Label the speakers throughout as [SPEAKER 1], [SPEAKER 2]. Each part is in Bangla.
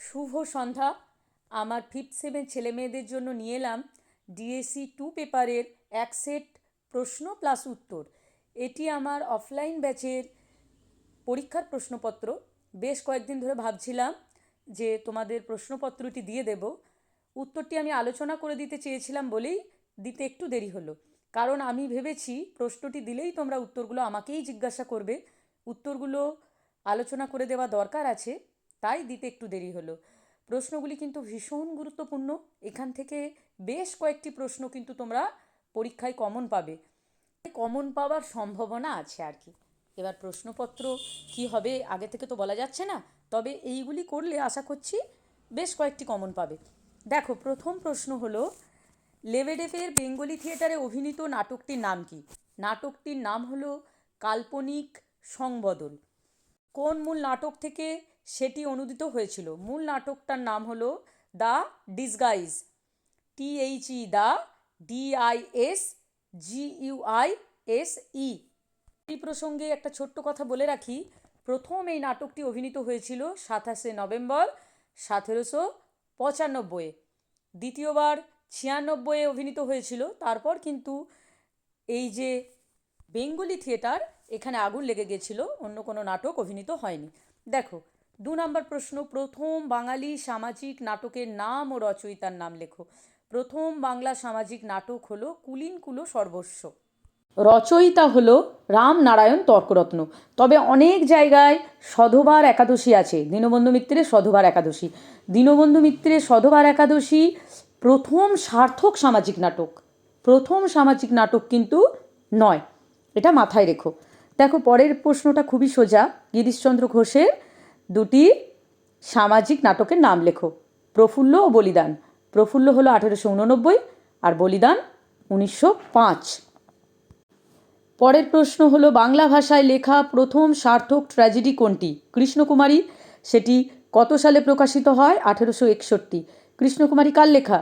[SPEAKER 1] শুভ সন্ধ্যা। আমার ফিফথ সেমের ছেলেমেয়েদের জন্য নিয়ে এলাম ডিএসসি 2 পেপারের এক সেট প্রশ্ন প্লাস উত্তর। এটি আমার অফলাইন ব্যাচের পরীক্ষার প্রশ্নপত্র। বেশ কয়েকদিন ধরে ভাবছিলাম যে তোমাদের প্রশ্নপত্রটি দিয়ে দেব। উত্তরটি আমি আলোচনা করে দিতে চেয়েছিলাম বলেই দিতে একটু দেরি হলো, কারণ আমি ভেবেছি প্রশ্নটি দিলেই তোমরা উত্তরগুলো আমাকেই জিজ্ঞাসা করবে, উত্তরগুলো আলোচনা করে দেওয়া দরকার আছে, তাই দিতে একটু দেরি হলো। প্রশ্নগুলি কিন্তু ভীষণ গুরুত্বপূর্ণ। এখান থেকে বেশ কয়েকটি প্রশ্ন কিন্তু তোমরা পরীক্ষায় কমন পাবে, কমন পাওয়ার সম্ভাবনা আছে আর কি। এবার প্রশ্নপত্র কি হবে আগে থেকে তো বলা যাচ্ছে না, তবে এইগুলি করলে আশা করছি বেশ কয়েকটি কমন পাবে। দেখো, প্রথম প্রশ্ন হলো, লেবেডেভের বেঙ্গলি থিয়েটারে অভিনীত নাটকটির নাম কি? নাটকটির নাম হলো কাল্পনিক সংবদল। কোন মূল নাটক থেকে সেটি অনুদিত হয়েছিল? মূল নাটকটার নাম হলো the disguise, THE the DISGUISE। এই প্রসঙ্গে একটা ছোট্ট কথা বলে রাখি, প্রথম এই নাটকটি অভিনীত হয়েছিল 27শে নভেম্বর 1795। দ্বিতীয়বার 96-এ অভিনীত হয়েছিল। তারপর কিন্তু এই যে বেঙ্গলি থিয়েটার, এখানে আগুন লেগে গেছিল, অন্য কোনো নাটক অভিনীত হয়নি। দেখো, 2 নম্বর প্রশ্ন, প্রথম বাঙালি সামাজিক নাটকের নাম ও রচয়িতার নাম লেখো। প্রথম বাংলা সামাজিক নাটক হলো কুলীন কুলো সর্বস্ব। রচয়িতা হলো রামনারায়ণ তর্করত্ন। তবে অনেক জায়গায় সধবার একাদশী আছে, দীনবন্ধু মিত্রের সধবার একাদশী। দীনবন্ধু মিত্রের সধবার একাদশী প্রথম সার্থক সামাজিক নাটক, প্রথম সামাজিক নাটক কিন্তু নয়, এটা মাথায় রেখো। দেখো, পরের প্রশ্নটা খুবই সোজা। গিরিশচন্দ্র ঘোষের 2টি সামাজিক নাটকের নাম লেখো। প্রফুল্ল ও বলিদান। প্রফুল্ল হলো 1889 আর বলিদান 1905। পরের প্রশ্ন হলো, বাংলা ভাষায় লেখা প্রথম সার্থক ট্র্যাজেডি কোনটি? কৃষ্ণকুমারী। সেটি কত সালে প্রকাশিত হয়? 1861। কৃষ্ণকুমারী কার লেখা?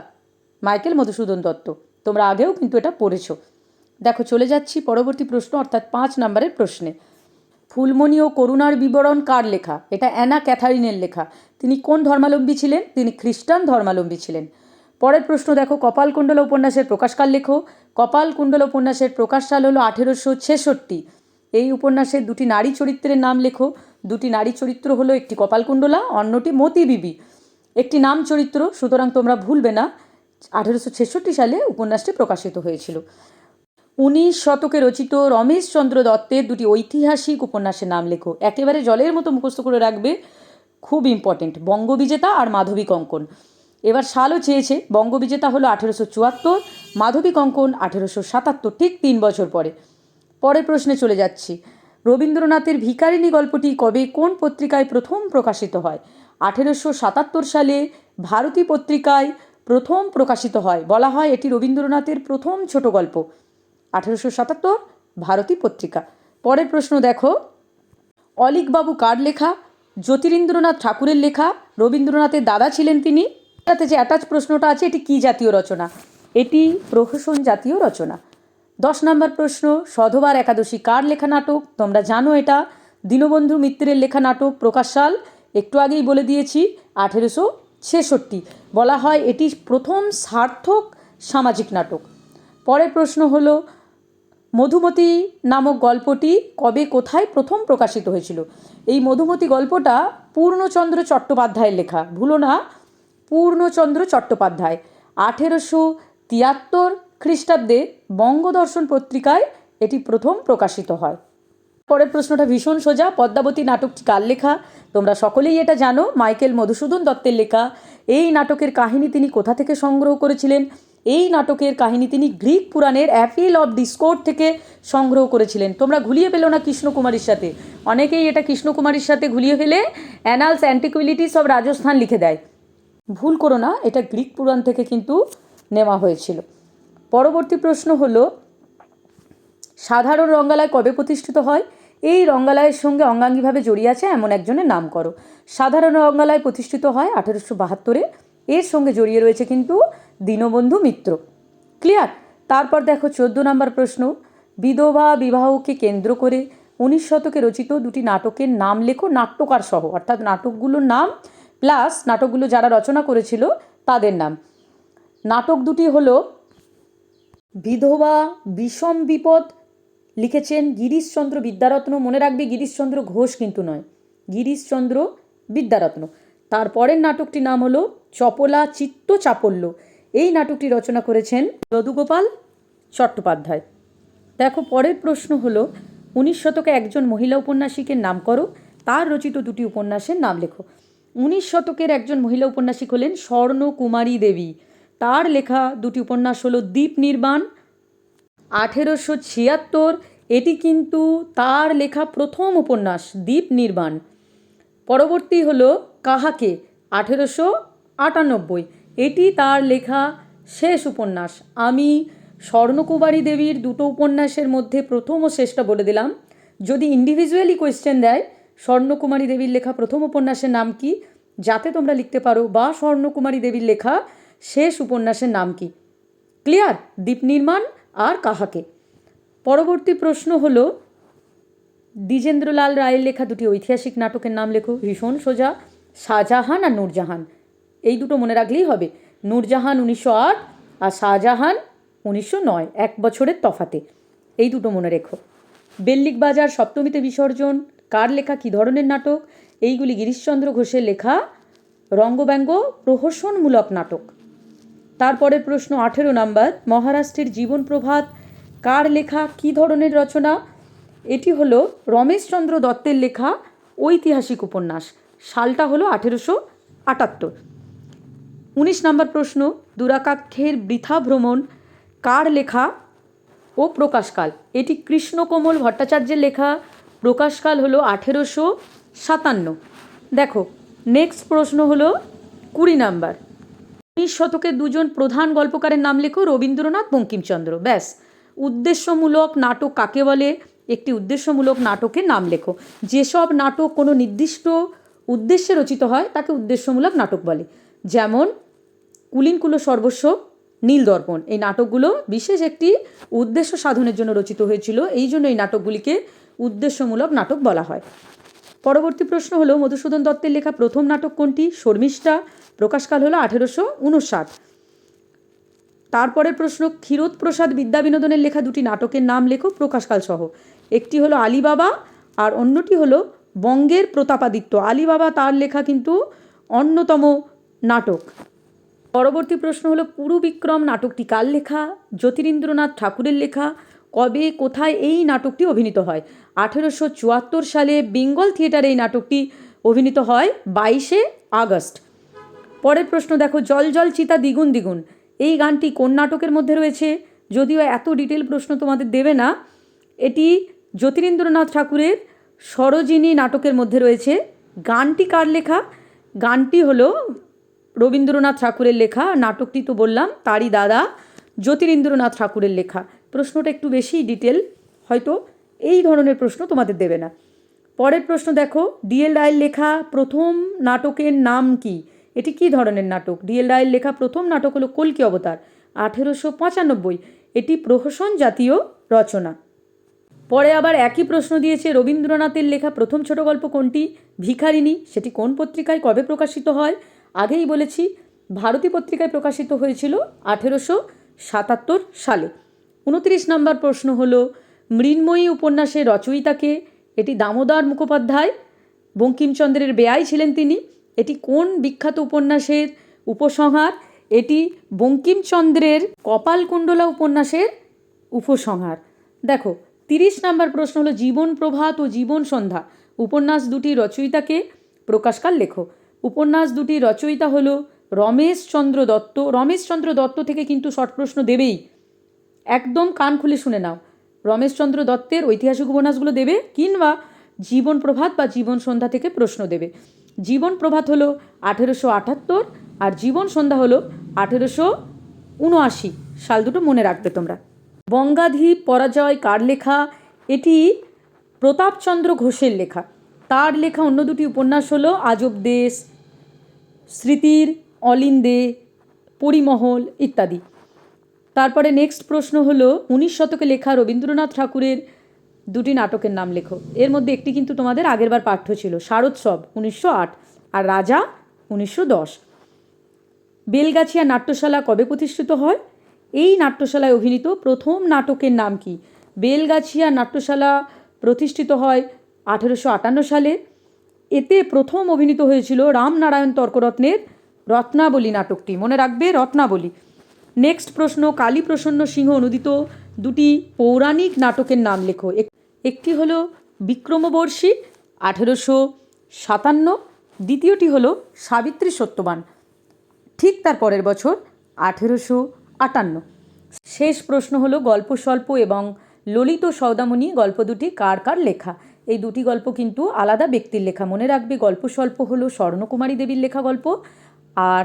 [SPEAKER 1] মাইকেল মধুসূদন দত্ত। তোমরা আগেও কিন্তু এটা পড়েছো। দেখো, চলে যাচ্ছি পরবর্তী প্রশ্ন, অর্থাৎ 5 নম্বরের প্রশ্নে। ফুলমণি ও করুণার বিবরণ কার লেখা? এটা অ্যানা ক্যাথারিনের লেখা। তিনি কোন ধর্মাবলম্বী ছিলেন? তিনি খ্রিস্টান ধর্মাবলম্বী ছিলেন। পরের প্রশ্ন দেখো, কপালকুণ্ডলা উপন্যাসের প্রকাশকাল লেখো। কপালকুণ্ডলা উপন্যাসের প্রকাশ সাল হলো 1866। এই উপন্যাসের 2টি নারী চরিত্রের নাম লেখো। 2টি নারী চরিত্র হলো, একটি কপালকুণ্ডলা, অন্যটি মতি বিবি। একটি নাম চরিত্র, সুতরাং তোমরা ভুলবে না। 1866 সালে উপন্যাসটি প্রকাশিত হয়েছিল। 19 শতকে রচিত রমেশচন্দ্র দত্তের 2টি ঐতিহাসিক উপন্যাসের নাম লেখো। একেবারে জলের মতো মুখস্থ করে রাখবে, খুব ইম্পর্টেন্ট। বঙ্গবিজেতা আর মাধবী কঙ্কন। এবার সালও চেয়েছে। বঙ্গবিজেতা হলো 1874, মাধবী কঙ্কন 1877, ঠিক 3 বছর পরে। পরের প্রশ্নে চলে যাচ্ছি। রবীন্দ্রনাথের ভিখারিণী গল্পটি কবে কোন পত্রিকায় প্রথম প্রকাশিত হয়? 1877 সালে ভারতী পত্রিকায় প্রথম প্রকাশিত হয়। বলা হয় এটি রবীন্দ্রনাথের প্রথম ছোট গল্প। 1877, ভারতী পত্রিকা। পরের প্রশ্ন দেখো, অলীকবাবু কার লেখা? জ্যোতিরিন্দ্রনাথ ঠাকুরের লেখা। রবীন্দ্রনাথের দাদা ছিলেন তিনি। তাতে যে অ্যাটাচ প্রশ্নটা আছে, এটি কী জাতীয় রচনা? এটি প্রহসন জাতীয় রচনা। 10 নম্বর প্রশ্ন, সধবার একাদশী কার লেখা নাটক? তোমরা জানো এটা দীনবন্ধু মিত্রের লেখা নাটক। প্রকাশ সাল একটু আগেই বলে দিয়েছি, 1866। বলা হয় এটি প্রথম সার্থক সামাজিক নাটক। পরের প্রশ্ন হলো, মধুমতি নামক গল্পটি কবে কোথায় প্রথম প্রকাশিত হয়েছিল? এই মধুমতি গল্পটা পূর্ণচন্দ্র চট্টোপাধ্যায়ের লেখা। ভুলো না, পূর্ণচন্দ্র চট্টোপাধ্যায়। 1873 খ্রিস্টাব্দে বঙ্গদর্শন পত্রিকায় এটি প্রথম প্রকাশিত হয়। পরের প্রশ্নটা ভীষণ সোজা। পদ্মাবতী নাটকটি কার লেখা? তোমরা সকলেই এটা জানো, মাইকেল মধুসূদন দত্তের লেখা। এই নাটকের কাহিনী তিনি কোথা থেকে সংগ্রহ করেছিলেন? এই নাটকের কাহিনী তিনি গ্রিক পুরাণের অ্যাপিল অফ ডিসকোর্ড থেকে সংগ্রহ করেছিলেন। তোমরা ঘুলিয়ে ফেলো না কৃষ্ণকুমারীর সাথে। অনেকেই এটা কৃষ্ণকুমারীর সাথে ঘুলিয়ে ফেলে অ্যানালস অ্যান্টিকুইলিটিস অফ রাজস্থান লিখে দেয়। ভুল করো না, এটা গ্রিক পুরাণ থেকে কিন্তু নেওয়া হয়েছিল। পরবর্তী প্রশ্ন হলো, সাধারণ রঙ্গালয় কবে প্রতিষ্ঠিত হয়? এই রঙ্গালয়ের সঙ্গে অঙ্গাঙ্গিভাবে জড়িয়ে আছে এমন একজনের নাম করো। সাধারণ রঙ্গালয় প্রতিষ্ঠিত হয় 1872-এ। এর সঙ্গে জড়িয়ে রয়েছে কিন্তু দীনবন্ধু মিত্র। ক্লিয়ার? তারপর দেখো 14 নম্বর প্রশ্ন, বিধবা বিবাহকে কেন্দ্র করে 19 শতকে রচিত 2টি নাটকের নাম লেখো নাট্যকার সহ, অর্থাৎ নাটকগুলোর নাম প্লাস নাটকগুলো যারা রচনা করেছিল তাদের নাম। নাটক দুটি হলো বিধবা বিষম বিপদ, লিখেছেন গিরিশচন্দ্র বিদ্যারত্ন। মনে রাখবে গিরিশচন্দ্র ঘোষ কিন্তু নয়, গিরিশচন্দ্র বিদ্যারত্ন। তারপরের নাটকটির নাম হলো চপলা চিত্ত চাপল্য। এই নাটকটি রচনা করেছেন যদুগোপাল চট্টোপাধ্যায়। দেখো পরের প্রশ্ন হলো 19 শতকে একজন মহিলা উপন্যাসিকের নাম করো, তার রচিত দুটি উপন্যাসের নাম লেখো। 19 শতকের একজন মহিলা উপন্যাসিক হলেন স্বর্ণকুমারী দেবী। তার লেখা দুটি উপন্যাস হলো দ্বীপ নির্বাণ 1876, এটি কিন্তু তার লেখা প্রথম উপন্যাস দ্বীপ নির্বাণ। পরবর্তী হলো কাহাকে 1898, এটি তার লেখা শেষ উপন্যাস। আমি স্বর্ণকুমারী দেবীর দুটো উপন্যাসের মধ্যে প্রথম ও শেষটা বলে দিলাম। যদি ইন্ডিভিজুয়ালি কোয়েশ্চেন দেয় স্বর্ণকুমারী দেবীর লেখা প্রথম উপন্যাসের নাম কি, যাতে তোমরা লিখতে পারো বা স্বর্ণকুমারী দেবীর লেখা শেষ উপন্যাসের নাম কি। ক্লিয়ার? দ্বীপ নির্মাণ আর কাহাকে। পরবর্তী প্রশ্ন হলো দ্বিজেন্দ্রলাল রায়ের লেখা দুটি ঐতিহাসিক নাটকের নাম লেখো। ভীষণ সোজা, শাহজাহান আর নূরজাহান। এই দুটো মনে রাখলেই হবে। নূরজাহান 1908 আর শাহজাহান 1909, 1 বছরের তফাতে। এই দুটো মনে রেখো। বেল্লিক বাজার সপ্তমীতে বিসর্জন কার লেখা, কী ধরনের নাটক? এইগুলি গিরিশচন্দ্র ঘোষের লেখা রঙ্গব্যঙ্গ প্রহসনমূলক নাটক। তারপরের প্রশ্ন 18 নাম্বার, মহারাষ্ট্রের জীবন প্রভাত কার লেখা, কী ধরনের রচনা? এটি হলো রমেশচন্দ্র দত্তের লেখা ঐতিহাসিক উপন্যাস। সালটা হলো 1878। 19 নম্বর প্রশ্ন, দুরাকাক্ষের বৃথা ভ্রমণ কার লেখা ও প্রকাশকাল? এটি কৃষ্ণকমল ভট্টাচার্যের লেখা, প্রকাশকাল হলো 1857। দেখো নেক্সট প্রশ্ন হলো 20 নাম্বার, 19 শতকের দুজন প্রধান গল্পকারের নাম লেখো। রবীন্দ্রনাথ, বঙ্কিমচন্দ্র। ব্যাস। উদ্দেশ্যমূলক নাটক কাকে বলে? একটি উদ্দেশ্যমূলক নাটকের নাম লেখো। যেসব নাটক কোনো নির্দিষ্ট উদ্দেশ্যে রচিত হয় তাকে উদ্দেশ্যমূলক নাটক বলে। যেমন কুলিনকুলো সর্বস্ব, নীলদর্পণ, এই নাটকগুলো বিশেষ একটি উদ্দেশ্য সাধনের জন্য রচিত হয়েছিল, এই জন্য এই নাটকগুলিকে উদ্দেশ্যমূলক নাটক বলা হয়। পরবর্তী প্রশ্ন হলো মধুসূদন দত্তের লেখা প্রথম নাটক কোনটি? শর্মিষ্ঠা, প্রকাশকাল হলো 1859। তারপরের প্রশ্ন, ক্ষীরোদপ্রসাদ বিদ্যাবিনোদনের লেখা দুটি নাটকের নাম লেখো প্রকাশকাল সহ। একটি হলো আলিবাবা আর অন্যটি হলো বঙ্গের প্রতাপাদিত্য। আলিবাবা তার লেখা কিন্তু অন্যতম নাটক। পরবর্তী প্রশ্ন হলো পুরুবিক্রম নাটকটি কার লেখা? জ্যোতিরিন্দ্রনাথ ঠাকুরের লেখা। কবে কোথায় এই নাটকটি অভিনীত হয়? 1874 সালে বেঙ্গল থিয়েটারে এই নাটকটি অভিনীত হয় 22 আগস্ট। পরের প্রশ্ন দেখো, জল জল চিতা দ্বিগুণ দ্বিগুণ, এই গানটি কোন নাটকের মধ্যে রয়েছে? যদিও এত ডিটেল প্রশ্ন তোমাদের দেবে না, এটি জ্যোতিরিন্দ্রনাথ ঠাকুরের সরোজিনী নাটকের মধ্যে রয়েছে। গানটি কার লেখা? গানটি হলো রবীন্দ্রনাথ ঠাকুরের লেখা। নাটকটি তো বললাম তারই দাদা জ্যোতিরিন্দ্রনাথ ঠাকুরের লেখা। প্রশ্নটা একটু বেশি ডিটেল, হয়তো এই ধরনের প্রশ্ন তোমাদের দেবে না। পরের প্রশ্ন দেখো, ডিএল রায়ের লেখা প্রথম নাটকের নাম কি? এটি কী ধরনের নাটক? ডিএল রায়ের লেখা প্রথম নাটক হলো কল্কি অবতার, 1895। এটি প্রহসন জাতীয় রচনা। পরে আবার একই প্রশ্ন দিয়েছে, রবীন্দ্রনাথের লেখা প্রথম ছোট গল্প কোনটি? ভিখারিণী। সেটি কোন পত্রিকায় কবে প্রকাশিত হয়? আগেই বলেছি, ভারতী পত্রিকায় প্রকাশিত হয়েছিল 1877 সালে। 29 নম্বর প্রশ্ন হলো মৃন্ময়ী উপন্যাসের রচয়িতাকে? এটি দামোদর মুখোপাধ্যায়, বঙ্কিমচন্দ্রের বেয়াই ছিলেন তিনি। এটি কোন বিখ্যাত উপন্যাসের উপসংহার? এটি বঙ্কিমচন্দ্রের কপালকুণ্ডলা উপন্যাসের উপসংহার। দেখো 30 নম্বর প্রশ্ন হলো জীবন প্রভাত ও জীবন সন্ধ্যা উপন্যাস দুটি রচয়িতাকে? প্রকাশকাল লেখো। উপন্যাস দুটি রচয়িতা হলো রমেশচন্দ্র দত্ত। রমেশচন্দ্র দত্ত থেকে কিন্তু শর্ট প্রশ্ন দেবেই, একদম কান খুলে শুনে নাও। রমেশচন্দ্র দত্তের ঐতিহাসিক উপন্যাসগুলো দেবে, কিংবা জীবন প্রভাত বা জীবন সন্ধ্যা থেকে প্রশ্ন দেবে। জীবন প্রভাত হলো 1878 আর জীবন সন্ধ্যা হলো 1879 সাল। দুটো মনে রাখবে তোমরা। বঙ্গাধীপ পরাজয় কার লেখা? এটি প্রতাপচন্দ্র ঘোষের লেখা। তার লেখা অন্য দুটি উপন্যাস হলো আজব দেশ, স্মৃতির অলিন্দে, পরিমহল ইত্যাদি। তারপরে নেক্সট প্রশ্ন হলো 19 শতকে লেখা রবীন্দ্রনাথ ঠাকুরের দুটি নাটকের নাম লেখো। এর মধ্যে একটি কিন্তু তোমাদের আগেরবার পাঠ্য ছিল, শারদোৎসব 1908 আর রাজা 1910। বেলগাছিয়া নাট্যশালা কবে প্রতিষ্ঠিত হয়? এই নাট্যশালায় অভিনীত প্রথম নাটকের নাম কি? বেলগাছিয়া নাট্যশালা প্রতিষ্ঠিত হয় 1858 সালে। এতে প্রথম অভিনীত হয়েছিল রামনারায়ণ তর্করত্নের রত্নাবলী নাটকটি। মনে রাখবে, রত্নাবলী। নেক্সট প্রশ্ন, কালীপ্রসন্ন সিংহ অনুদিত দুটি পৌরাণিক নাটকের নাম লেখো। একটি হলো বিক্রমবর্ষী 1857, দ্বিতীয়টি হলো সাবিত্রী সত্যবান, ঠিক তার পরের বছর 1858। শেষ প্রশ্ন হলো গল্প স্বল্প এবং ললিত সৌদামণি গল্প দুটি কার কার লেখা? এই দুটি গল্প কিন্তু আলাদা ব্যক্তির লেখা। মনে রাখবে, গল্প স্বল্প হলো স্বর্ণকুমারী দেবীর লেখা গল্প, আর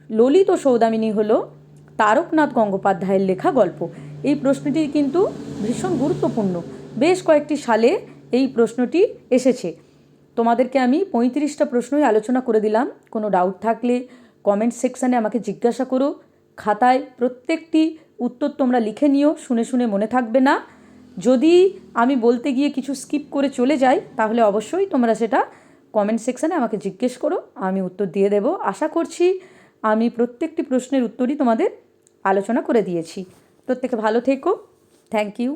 [SPEAKER 1] ললিত সৌদামিনী হলো তারকনাথ গঙ্গোপাধ্যায়ের লেখা গল্প। এই প্রশ্নটি কিন্তু ভীষণ গুরুত্বপূর্ণ। বেশ কয়েকটি সালে এই প্রশ্নটি এসেছে। তোমাদেরকে আমি 35টা প্রশ্নই আলোচনা করে দিলাম। কোনো ডাউট থাকলে কমেন্ট সেকশানে আমাকে জিজ্ঞাসা করো। খাতায় প্রত্যেকটি উত্তর তোমরা লিখে নিও, শুনে শুনে মনে থাকবে না। যদি আমি বলতে গিয়ে কিছু স্কিপ করে চলে যাই তাহলে অবশ্যই তোমরা সেটা কমেন্ট সেকশানে আমাকে জিজ্ঞেস করো, আমি উত্তর দিয়ে দেব। আশা করছি আমি প্রত্যেকটি প্রশ্নের উত্তরই তোমাদের আলোচনা করে দিয়েছি। প্রত্যেকে ভালো থেকো। Thank you.